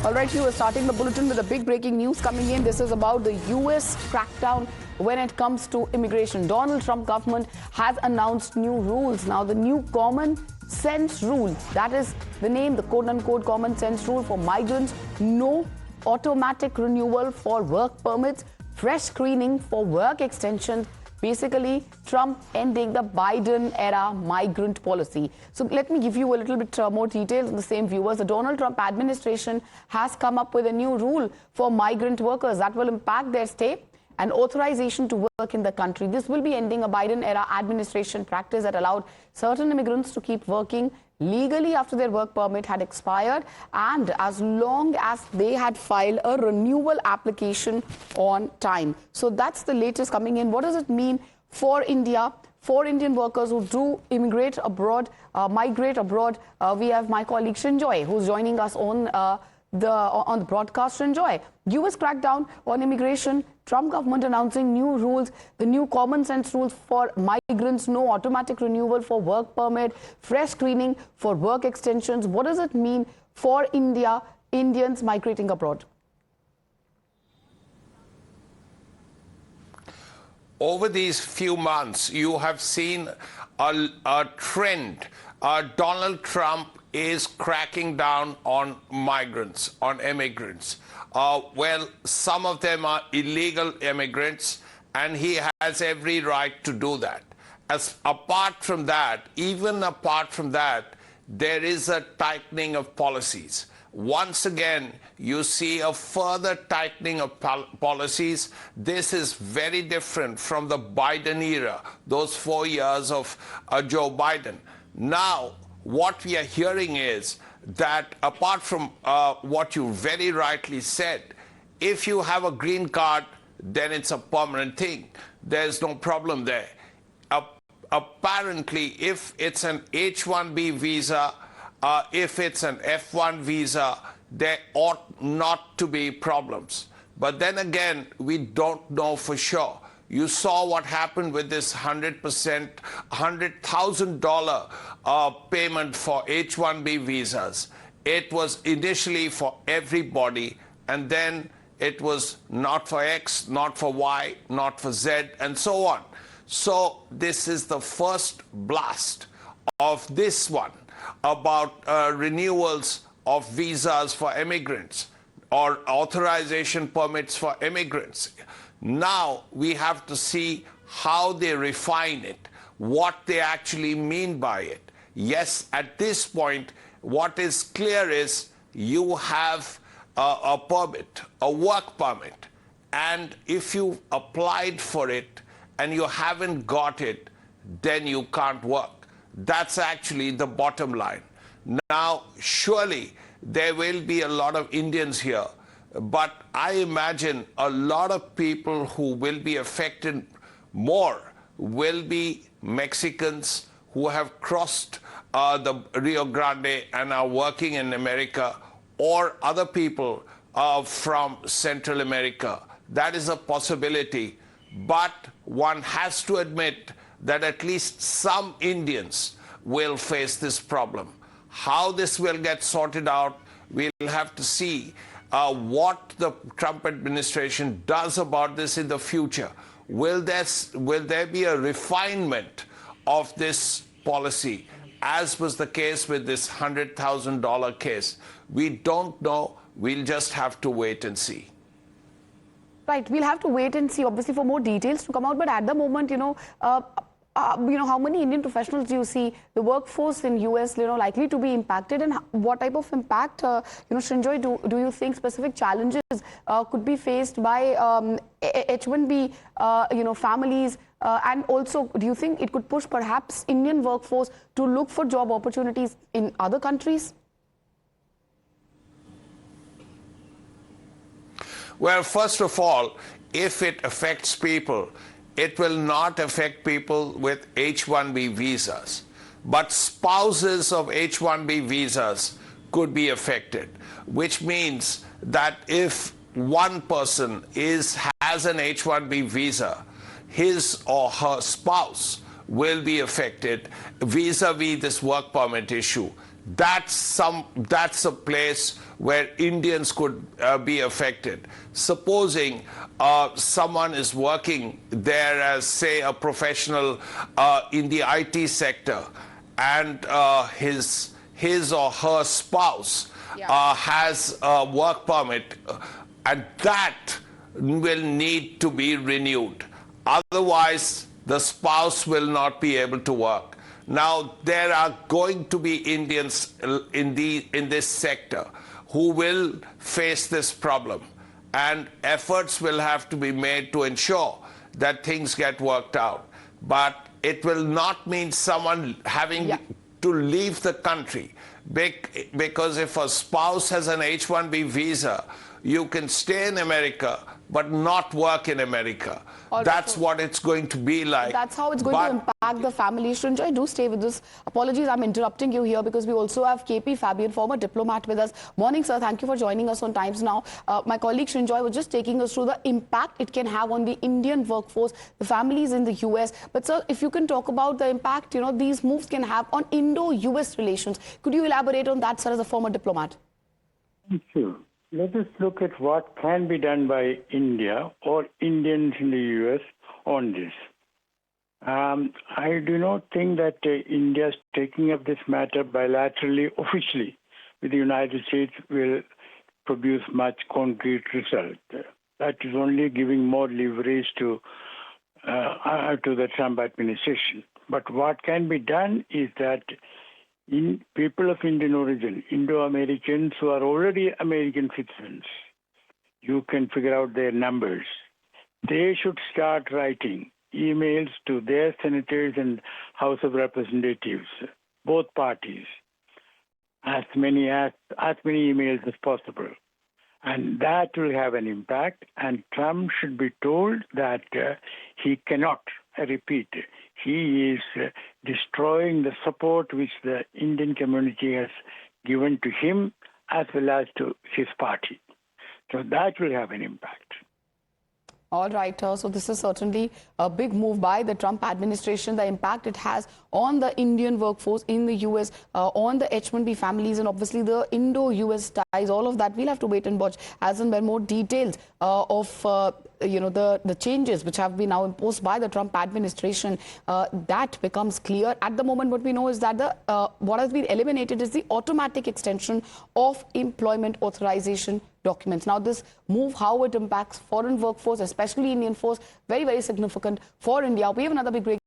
All right, you are starting the bulletin with a big breaking news coming in. This is about the U.S. crackdown when it comes to immigration. Donald Trump government has announced new rules. Now, the new common sense rule, that is the name, the quote-unquote common sense rule for migrants, no automatic renewal for work permits, fresh screening for work extensions. Basically, Trump ending the Biden-era migrant policy. So let me give you a little bit more details on the same, viewers. The Donald Trump administration has come up with a new rule for migrant workers that will impact their stay and authorization to work in the country. This will be ending a Biden-era administration practice that allowed certain immigrants to keep working legally after their work permit had expired and as long as they had filed a renewal application on time. So that's the latest coming in. What does it mean for India, for Indian workers who do immigrate abroad, migrate abroad? We have my colleague Srinjoy, who's joining us on the broadcast. Srinjoy, U.S. crackdown on immigration, Trump government announcing new rules, the new common sense rules for migrants, no automatic renewal for work permit, fresh screening for work extensions. What does it mean for Indians migrating abroad? Over these few months, you have seen a trend. Donald Trump is cracking down on migrants, on immigrants. Well, some of them are illegal immigrants, and he has every right to do that. Apart from that, even apart from that, there is a tightening of policies. Once again, you see a further tightening of policies. This is very different from the Biden era, those 4 years of Joe Biden. Now, what we are hearing is that apart from what you very rightly said, if you have a green card, then it's a permanent thing. There's no problem there. Apparently, if it's an H-1B visa, if it's an F-1 visa, there ought not to be problems. But then again, we don't know for sure. You saw what happened with this $100,000 payment for H-1B visas. It was initially for everybody, and then it was not for X, not for Y, not for Z, and so on. So this is the first blast of this one about renewals of visas for immigrants or authorization permits for immigrants. Now we have to see how they refine it, what they actually mean by it. Yes, at this point, what is clear is you have a permit, a work permit, and if you applied for it and you haven't got it, then you can't work. That's actually the bottom line. Now, surely there will be a lot of Indians here, but I imagine a lot of people who will be affected more will be Mexicans who have crossed the Rio Grande and are working in America, or other people from Central America. That is a possibility, but one has to admit that at least some Indians will face this problem. How this will get sorted out, we'll have to see what the Trump administration does about this in the future. Will there be a refinement of this policy, as was the case with this $100,000 case? We don't know. We'll just have to wait and see. Right, we'll have to wait and see, obviously, for more details to come out. But at the moment, how many Indian professionals do you see the workforce in US, likely to be impacted, and what type of impact, Srinjoy, do you think specific challenges could be faced by H-1B, families, and also do you think it could push perhaps Indian workforce to look for job opportunities in other countries? Well, first of all, if it affects people, it will not affect people with H-1B visas. But spouses of H-1B visas could be affected, which means that if one person has an H-1B visa, his or her spouse will be affected vis-a-vis this work permit issue. that's a place where Indians could be affected. Supposing someone is working there as, say, a professional in the IT sector, and his or her spouse has a work permit, and that will need to be renewed. Otherwise, the spouse will not be able to work. Now, there are going to be Indians in this sector who will face this problem, and efforts will have to be made to ensure that things get worked out. But it will not mean someone having to leave the country, because if a spouse has an H-1B visa, you can stay in America but not work in America. That's what it's going to be like. That's how it's going to impact the family. Srinjoy, do stay with us. Apologies, I'm interrupting you here because we also have KP Fabian, former diplomat, with us. Morning, sir. Thank you for joining us on Times Now. My colleague Srinjoy was just taking us through the impact it can have on the Indian workforce, the families in the US. But, sir, if you can talk about the impact, these moves can have on Indo-US relations. Could you elaborate on that, sir, as a former diplomat? Thank you. Let us look at what can be done by India or Indians in the U.S. on this. I do not think that India is taking up this matter bilaterally, officially, with the United States will produce much concrete result. That is only giving more leverage to the Trump administration. But what can be done is that people of Indian origin, Indo-Americans who are already American citizens, you can figure out their numbers. They should start writing emails to their senators and House of Representatives, both parties, as many emails as possible. And that will have an impact. And Trump should be told that he cannot, I repeat, he is destroying the support which the Indian community has given to him as well as to his party. So that will have an impact. All right, so this is certainly a big move by the Trump administration, the impact it has on the Indian workforce in the U.S., on the H-1B families, and obviously the Indo-U.S. ties. All of that we'll have to wait and watch as and when more details of the changes which have been now imposed by the Trump administration that becomes clear. At the moment, what we know is that what has been eliminated is the automatic extension of employment authorization documents. Now, this move, how it impacts foreign workforce, especially Indian force, very, very significant for India. We have another big break.